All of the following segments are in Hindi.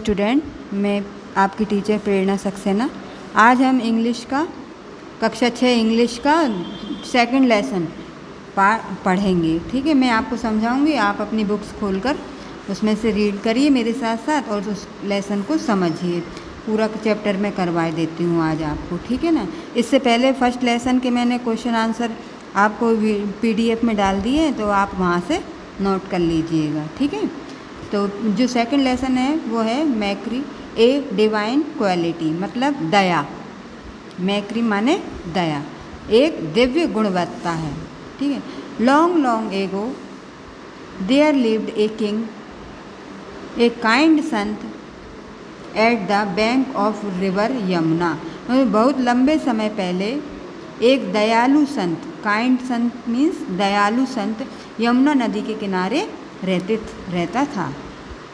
स्टूडेंट, मैं आपकी टीचर प्रेरणा सक्सेना। आज हम इंग्लिश का कक्षा 6 इंग्लिश का सेकंड लेसन पढ़ेंगे। ठीक है, मैं आपको समझाऊंगी, आप अपनी बुक्स खोलकर उसमें से रीड करिए मेरे साथ साथ और उस लेसन को समझिए। पूरा चैप्टर मैं करवा देती हूँ आज आपको, ठीक है ना। इससे पहले फर्स्ट लेसन के मैंने क्वेश्चन आंसर आपको PDF में डाल दिए, तो आप वहाँ से नोट कर लीजिएगा, ठीक है। तो जो सेकंड लेसन है वो है मैक्री ए डिवाइन क्वालिटी, मतलब दया। मैक्री माने दया, एक दिव्य गुणवत्ता है, ठीक है। Long long ago there lived a king, a kind saint at the bank of river Yamuna. बहुत लंबे समय पहले एक दयालु संत, काइंड संत मीन्स दयालु संत, यमुना नदी के किनारे रहता था।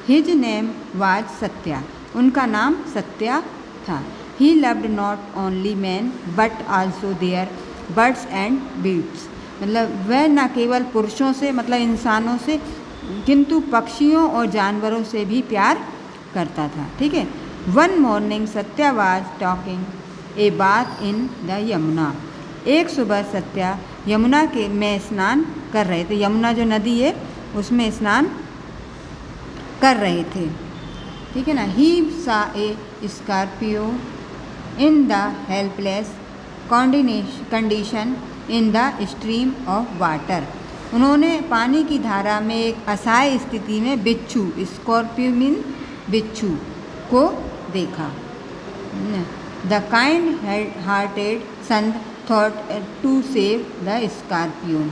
हिज नेम वाज सत्या, उनका नाम सत्या था। He loved not only man but also their birds and beasts, मतलब वह न केवल पुरुषों से मतलब इंसानों से, किंतु पक्षियों और जानवरों से भी प्यार करता था, ठीक है। One morning Satya was talking a bath in the Yamuna, एक सुबह सत्या यमुना के में स्नान कर रहे थे। यमुना जो नदी है उसमें स्नान कर रहे थे, ठीक है ना। He saw a scorpion in the helpless condition in the stream of water, उन्होंने पानी की धारा में एक असहाय स्थिति में बिच्छू, स्कॉर्पियो मीन बिच्छू, को देखा। द काइंड हार्टेड संत thought to save the scorpion,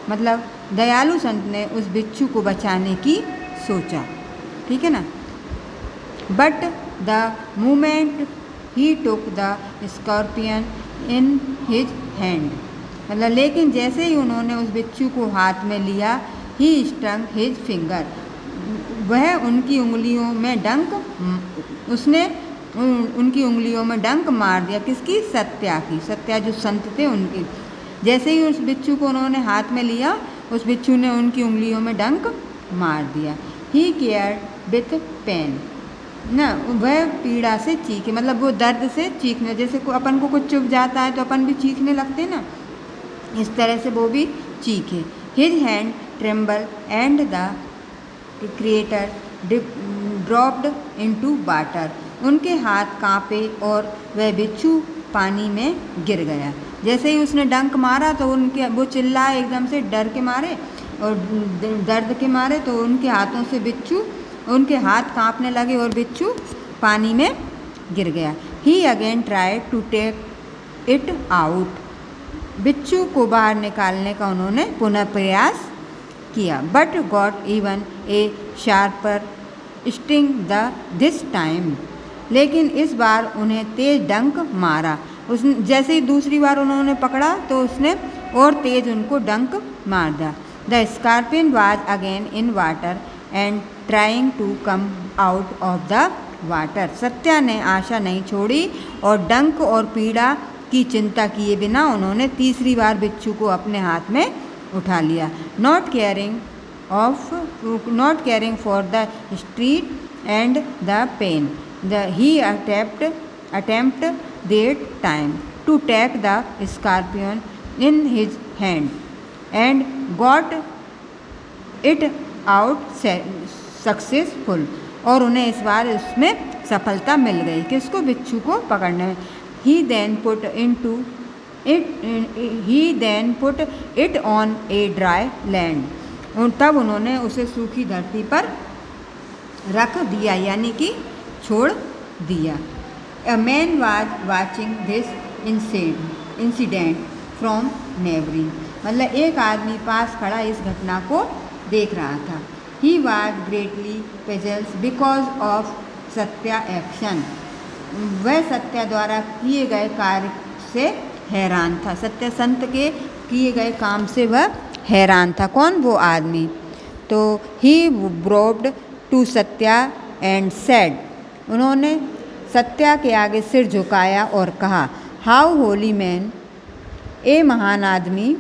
मतलब दयालु संत ने उस बिच्छू को बचाने की सोचा, ठीक है ना। But the moment he took the scorpion in his hand, मतलब लेकिन जैसे ही उन्होंने उस बिच्छू को हाथ में लिया, ही स्टंग हिज फिंगर, वह उनकी उंगलियों में डंक, उसने उनकी उंगलियों में डंक मार दिया। किसकी? सत्या की। सत्या जो संत थे उनकी। जैसे ही उस बिच्छू को उन्होंने हाथ में लिया, उस बिच्छू ने उनकी उंगलियों में डंक मार दिया। ही केयर्ड विथ पेन, ना वह पीड़ा से चीखे, मतलब वो दर्द से चीखने, जैसे अपन को कुछ चुभ जाता है तो अपन भी चीखने लगते ना, इस तरह से वो भी चीखे। His hand tremble and the creator dropped into water, उनके हाथ कांपे और वह बिच्छू पानी में गिर गया। जैसे ही उसने डंक मारा तो उनके वो चिल्लाए एकदम से डर के मारे और दर्द के मारे, तो उनके हाथों से बिच्छू, उनके हाथ कांपने लगे और बिच्छू पानी में गिर गया। He again tried to take it out, बिच्छू को बाहर निकालने का उन्होंने पुनः प्रयास किया। But got even a sharper sting the this time, लेकिन इस बार उन्हें तेज डंक मारा। उस जैसे ही दूसरी बार उन्होंने पकड़ा तो उसने और तेज उनको डंक मार दिया। The scorpion was again in water and trying to come out of the water, Satya ने आशा नहीं छोड़ी और डंक और पीड़ा की चिंता किए बिना उन्होंने तीसरी बार बिच्छू को अपने हाथ में उठा लिया। Not caring for the street and the pain, he attempt that time to take the scorpion in his hand and got it out successful, और उन्हें इस बार उसमें सफलता मिल गई। किसको? बिच्छू को पकड़ने में। he then put it on a dry land, और तब उन्होंने उसे सूखी धरती पर रख दिया, यानी कि छोड़ दिया। A man was watching this incident from neighboring, मतलब एक आदमी पास खड़ा इस घटना को देख रहा था। He was greatly puzzled because of Satya action, वह सत्या द्वारा किए गए कार्य से हैरान था। सत्य संत के किए गए काम से वह हैरान था। कौन? वो आदमी। तो he bowed to Satya and said, उन्होंने सत्या के आगे सिर झुकाया और कहा, हाउ होली मैन, ए महान आदमी,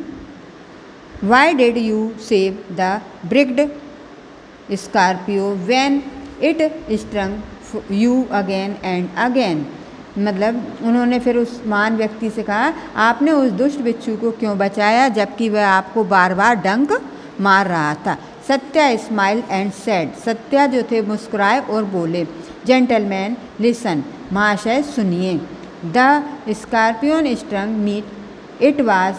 why did you save the bridged scorpion when it stung you again and again. मतलब उन्होंने फिर उस महान व्यक्ति से कहा, आपने उस दुष्ट बिच्छू को क्यों बचाया जबकि वह आपको बार बार डंक मार रहा था। Satya smile and said, Satya जो थे मुस्कुराए और बोले, जेंटलमैन लिसन, महाशय सुनिए। The scorpion stung meet, it was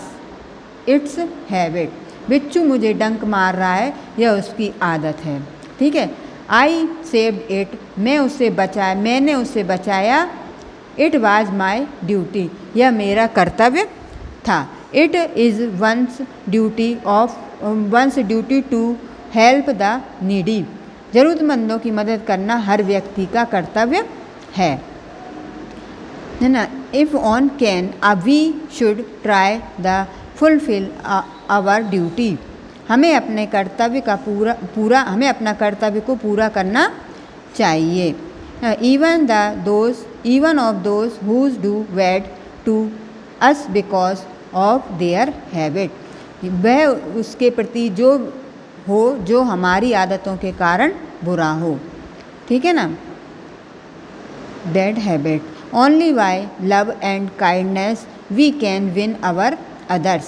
its habit, बिच्छू मुझे डंक मार रहा है, यह उसकी आदत है। ठीक है। आई सेव्ड इट, मैंने उसे बचाया। इट वाज माई ड्यूटी, यह मेरा कर्तव्य था। It is one's duty to help the needy, ज़रूरतमंदों की मदद करना हर व्यक्ति का कर्तव्य है ना। If on can we should try the fulfil our duty, हमें अपने कर्तव्य का हमें अपना कर्तव्य को पूरा करना चाहिए। even of those who do bad to us because of their habit, वह उसके प्रति जो हमारी आदतों के कारण बुरा हो। ठीक है ना। Bad habit, only by love and kindness we can win over others,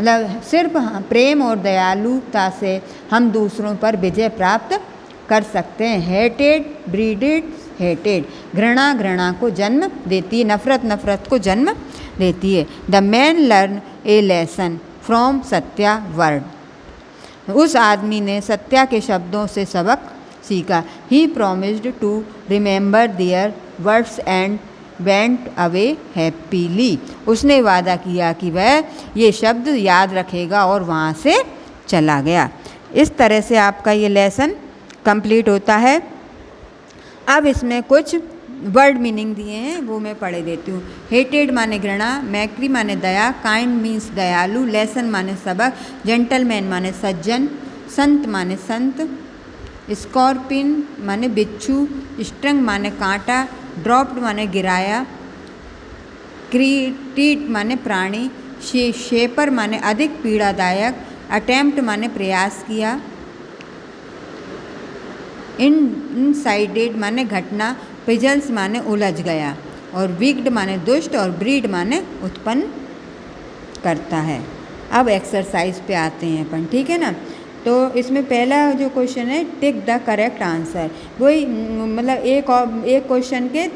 मतलब सिर्फ प्रेम और दयालुता से हम दूसरों पर विजय प्राप्त कर सकते हैं। हेटेड ब्रीडेड हेटेड, घृणा को जन्म देती है, नफरत को जन्म देती है। The man learn a lesson from Satya word, उस आदमी ने सत्या के शब्दों से सबक सीखा। He promised to remember their words and went away happily, उसने वादा किया कि वह ये शब्द याद रखेगा और वहाँ से चला गया। इस तरह से आपका ये लेसन कंप्लीट होता है। अब इसमें कुछ वर्ड मीनिंग दिए हैं, वो मैं पढ़े देती हूँ। हेटेड माने घृणा, मैक्री माने दया, काइंड मीन्स दयालु, लेसन माने सबक, जेंटलमैन माने सज्जन, संत माने संत, स्कॉर्पिन माने बिच्छू, स्ट्रंग माने कांटा, ड्रॉप्ड माने गिराया, क्रीटीट माने प्राणी, शेपर माने अधिक पीड़ादायक, अटेम्प्ट माने प्रयास किया, इनसाइडेड माने घटना, पिजल्स माने उलझ गया, और विग्ड माने दुष्ट, और ब्रीड माने उत्पन्न करता है। अब एक्सरसाइज पे आते हैं अपन। ठीक है ना। तो इसमें पहला जो क्वेश्चन है, टिक द करेक्ट आंसर, वही मतलब एक क्वेश्चन के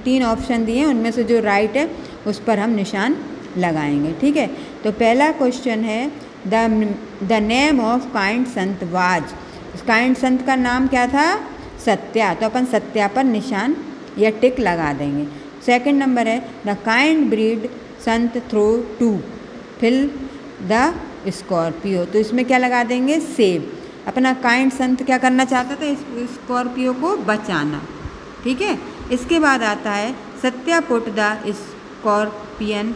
3 ऑप्शन दिए हैं, उनमें से जो राइट है उस पर हम निशान लगाएंगे। ठीक है। तो पहला क्वेश्चन है, the name of kind Sant was, kind संत का नाम क्या था? सत्या, तो अपन सत्या पर निशान या टिक लगा देंगे। सेकंड नंबर है, द काइंड ब्रीड संत throw to fill the scorpio, तो इसमें क्या लगा देंगे? सेव। अपना काइंड संत क्या करना चाहता था? स्कॉर्पियो को बचाना। ठीक है। इसके बाद आता है, Satya put the scorpion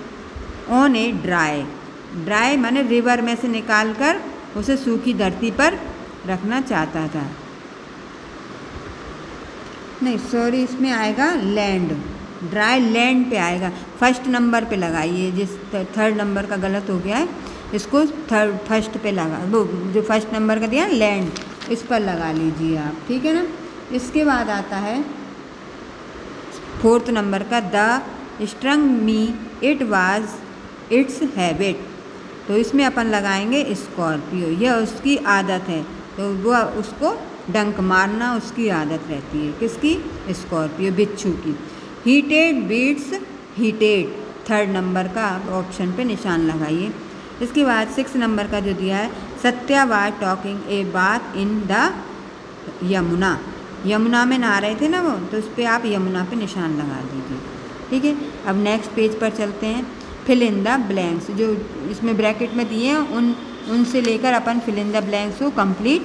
on a dry, dry माने रिवर में से निकाल कर उसे सूखी धरती पर रखना चाहता था। नहीं सॉरी, इसमें आएगा लैंड, ड्राई लैंड पे आएगा। फर्स्ट नंबर पे लगाइए, जिस थर्ड नंबर का गलत हो गया है इसको फर्स्ट पे लगा, वो जो फर्स्ट नंबर का दिया लैंड, इस पर लगा लीजिए आप। ठीक है ना। इसके बाद आता है फोर्थ नंबर का, the स्ट्रंग me it was its habit, तो इसमें अपन लगाएंगे स्कॉर्पियो, यह उसकी आदत है, तो वो उसको डंक मारना उसकी आदत रहती है। किसकी? स्कॉर्पियो, बिच्छू की। Heated beats heated, third number का ऑप्शन पे निशान लगाइए। इसके बाद 6 नंबर का जो दिया है, Satya was talking a bath in the Yamuna, Yamuna में नहा रहे थे ना वो, तो उस पर आप यमुना पे निशान लगा दीजिए। ठीक है। अब नेक्स्ट पेज पर चलते हैं। फिल इन द ब्लैंक्स, जो इसमें ब्रैकेट में दिए हैं उनसे लेकर अपन फिल इन द ब्लैंक्स को कंप्लीट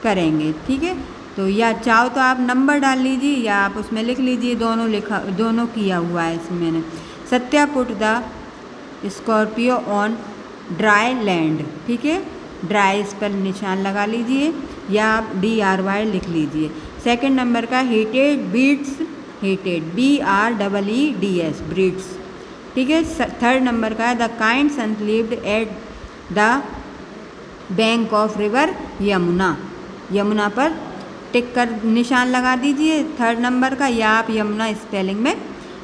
करेंगे। ठीक है। तो या चाहो तो आप नंबर डाल लीजिए या आप उसमें लिख लीजिए, दोनों किया हुआ है इसमें मैंने। Satya put the Scorpio on dry land, ठीक है, ड्राई इस पर निशान लगा लीजिए या आप DRY लिख लीजिए। सेकंड नंबर का heated beats heated, BREEDS breeds, ठीक है। थर्ड नंबर का द काइंड संत lived at the bank of river Yamuna, Yamuna पर टिक कर निशान लगा दीजिए 3rd नंबर का, या आप यमुना स्पेलिंग में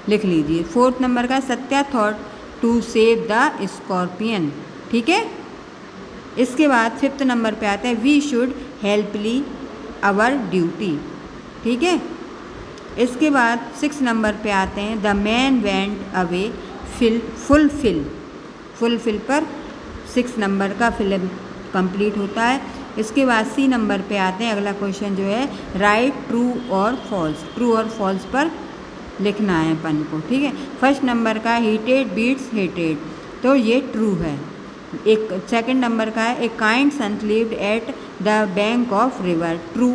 लिख लीजिए। 4th नंबर का Satya thought to save the scorpion, ठीक है। इसके बाद 5th नंबर पे आता है we should help our duty, ठीक है। इसके बाद 6 नंबर पे आते हैं the man went away fulfil पर 6 नंबर का फिल्म कंप्लीट होता है। इसके बाद सी नंबर पे आते हैं, अगला क्वेश्चन जो है राइट ट्रू और फॉल्स पर लिखना है अपन को, ठीक है। 1st नंबर का हीटेड बीट्स हेटेड, तो ये ट्रू है। एक 2nd नंबर का है a kind saint lived at the bank of river, true,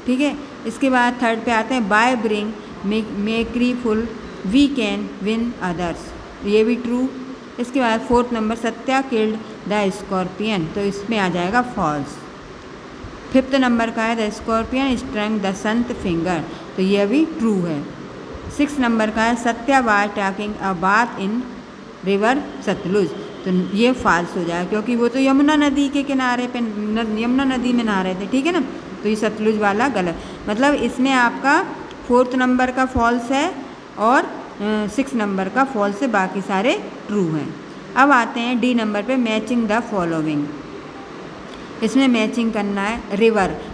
ठीक है। इसके बाद 3rd पे आते हैं by bring merciful we can win others, ये भी ट्रू। इसके बाद 4th number Satya killed the scorpion, तो इसमें आ जाएगा फॉल्स। 5th नंबर का है the scorpion stung the saint finger, तो ये भी ट्रू है। 6th नंबर का है Satya was talking a bath in river Sutlej, तो ये फॉल्स हो जाएगा क्योंकि वो तो यमुना नदी के किनारे पे यमुना नदी में नहा रहे थे, ठीक है ना, तो ये सतलुज वाला गलत। मतलब इसमें आपका 4th नंबर का फॉल्स है और 6 नंबर का फॉल्स है, बाकी सारे ट्रू हैं। अब आते हैं डी नंबर पे मैचिंग द फॉलोइंग, इसमें मैचिंग करना है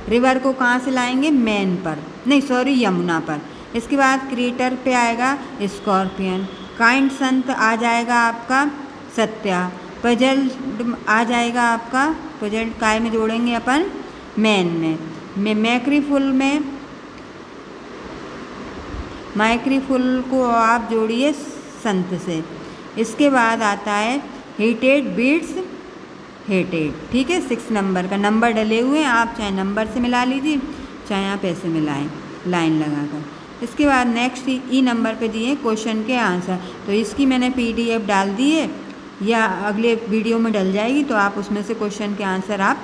रिवर को कहाँ से लाएंगे, मैन पर, नहीं सॉरी यमुना पर। इसके बाद क्रिएटर पे आएगा स्कॉर्पियन, काइंड संत आ जाएगा आपका सत्या, पजल्ड आ जाएगा आपका पजल्ड काय में जोड़ेंगे अपन मैन में मैक्रीफुल में माइक्रीफुल को आप जोड़िए संत से। इसके बाद आता है हीटेड बीट्स हेटेड, ठीक है। 6 नंबर का नंबर डले हुए हैं, आप चाहे नंबर से मिला लीजिए चाहे आप ऐसे मिलाएं लाइन लगाकर। इसके बाद नेक्स्ट ई नंबर पे दिए क्वेश्चन के आंसर, तो इसकी मैंने PDF डाल दी है या अगले वीडियो में डल जाएगी, तो आप उसमें से क्वेश्चन के आंसर आप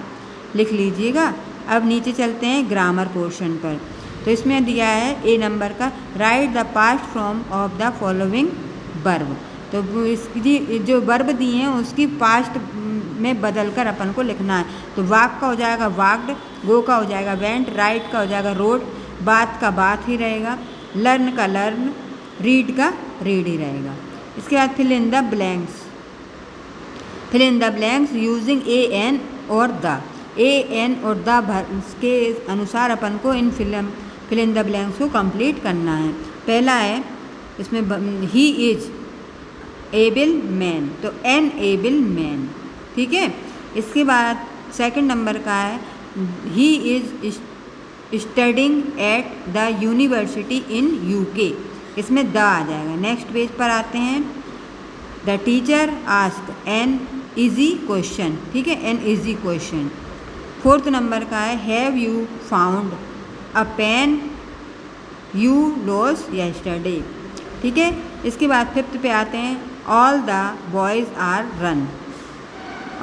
लिख लीजिएगा। अब नीचे चलते हैं ग्रामर पोर्शन पर, तो इसमें दिया है ए नंबर का right the past form of the following verb, तो इसकी जो वर्ब दिए हैं उसकी पास्ट में बदल कर अपन को लिखना है। तो वाक का हो जाएगा वाक्ड, गो का हो जाएगा वेंट, राइट का हो जाएगा रोड, बात का बात ही रहेगा, लर्न का लर्न, रीड का रीड ही रहेगा। इसके बाद fill in the blanks using AN और द, AN और द के अनुसार अपन को इन फिल इन द ब्लैंक्स को कंप्लीट करना है। पहला है इसमें ही इज एबल मैन, तो एन एबल मैन, ठीक है। इसके बाद 2nd नंबर का है he is studying at the university in UK, इसमें द आ जाएगा। नेक्स्ट पेज पर आते हैं the teacher ask an easy question, ठीक है, an easy question. 4th number का है have you found a pen you lost yesterday, ठीक है। इसके बाद 5th पे आते हैं all the boys are run,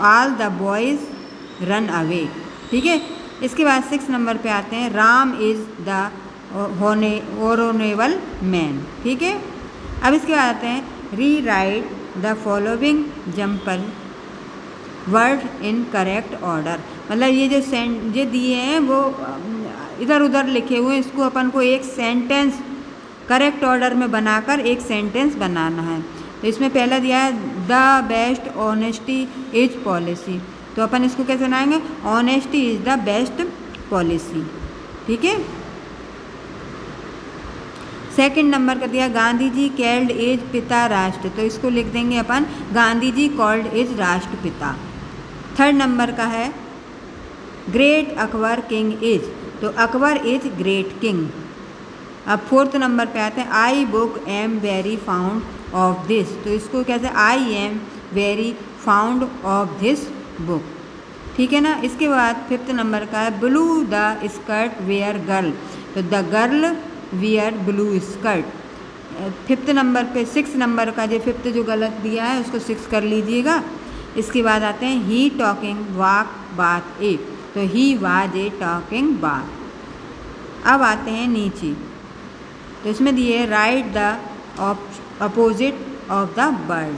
all the boys run away, ठीक है। इसके बाद 6 नंबर पे आते हैं Ram is the honourable man, ठीक है। अब इसके बाद आते हैं rewrite the following jumbled word in correct order, मतलब ये जो दिए हैं वो इधर उधर लिखे हुए हैं, इसको अपन को एक सेंटेंस करेक्ट ऑर्डर में बनाकर एक सेंटेंस बनाना है। तो इसमें पहला दिया है the best honesty is policy, तो अपन इसको कैसे बनाएंगे, honesty is the best policy, ठीक है। 2nd नंबर का दिया गांधी जी कॉल्ड इज पिता राष्ट्र, तो इसको लिख देंगे अपन गांधी जी कॉल्ड इज राष्ट्रपिता। 3rd नंबर का है ग्रेट अकबर किंग इज, तो अकबर इज ग्रेट किंग। अब 4th नंबर पे आते हैं I book am very fond of this, तो इसको कैसे I am very fond of this book, ठीक है ना। इसके बाद 5th नंबर का है blue the skirt wear girl, तो the girl wear blue skirt. 5th number पे 6 नंबर का जो 5th जो गलत दिया है उसको 6 कर लीजिएगा। इसके बाद आते हैं ही टॉकिंग वाक बात ए, तो ही वाज ए टॉकिंग बात। अब आते हैं नीचे, तो इसमें दिए right the opposite of the bird,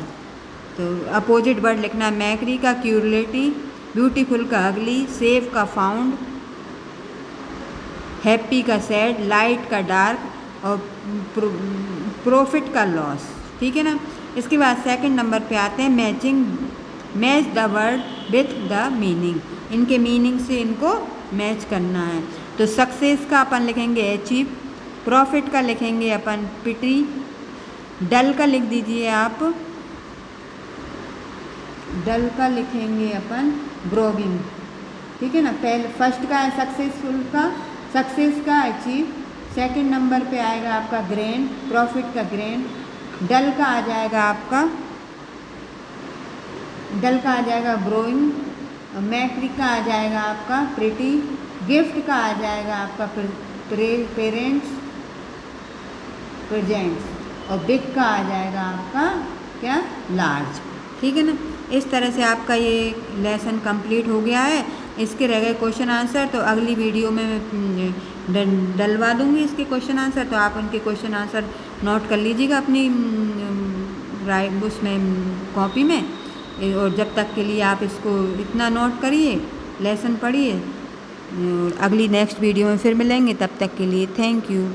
तो अपोजिट वर्ड लिखना है मैक्री का क्यूरलेटी, ब्यूटीफुल का अगली, सेफ का फाउंड, हैप्पी का सैड, लाइट का डार्क और प्रॉफिट का लॉस। ठीक है ना। इसके बाद सेकंड नंबर पे आते हैं match the word with the meaning. इनके मीनिंग से इनको मैच करना है। तो सक्सेस का अपन लिखेंगे अचीव, प्रॉफिट का लिखेंगे अपन पिटी, डल का लिख दीजिए आप, डल का लिखेंगे अपन ग्रोविंग। ठीक है ना। पहले फर्स्ट का है सक्सेसफुल का, सक्सेस का अचीव, सेकंड नंबर पे आएगा आपका ग्रैंड, प्रॉफिट का ग्रैंड, डल का आ जाएगा आपका, डल का आ जाएगा ग्रोइंग, मैट्रिक का आ जाएगा आपका प्रिटी, गिफ्ट का आ जाएगा आपका पेरेंट्स प्रेजेंट्स, और बिग का आ जाएगा आपका क्या लार्ज। ठीक है ना। इस तरह से आपका ये लेसन कंप्लीट हो गया है। इसके रह गए क्वेश्चन आंसर, तो अगली वीडियो में मैं डलवा दूँगी इसके क्वेश्चन आंसर। तो आप उनके क्वेश्चन आंसर नोट कर लीजिएगा अपनी उसमें कॉपी में। और जब तक के लिए आप इसको इतना नोट करिए, लेसन पढ़िए। अगली नेक्स्ट वीडियो में फिर मिलेंगे, तब तक के लिए थैंक यू।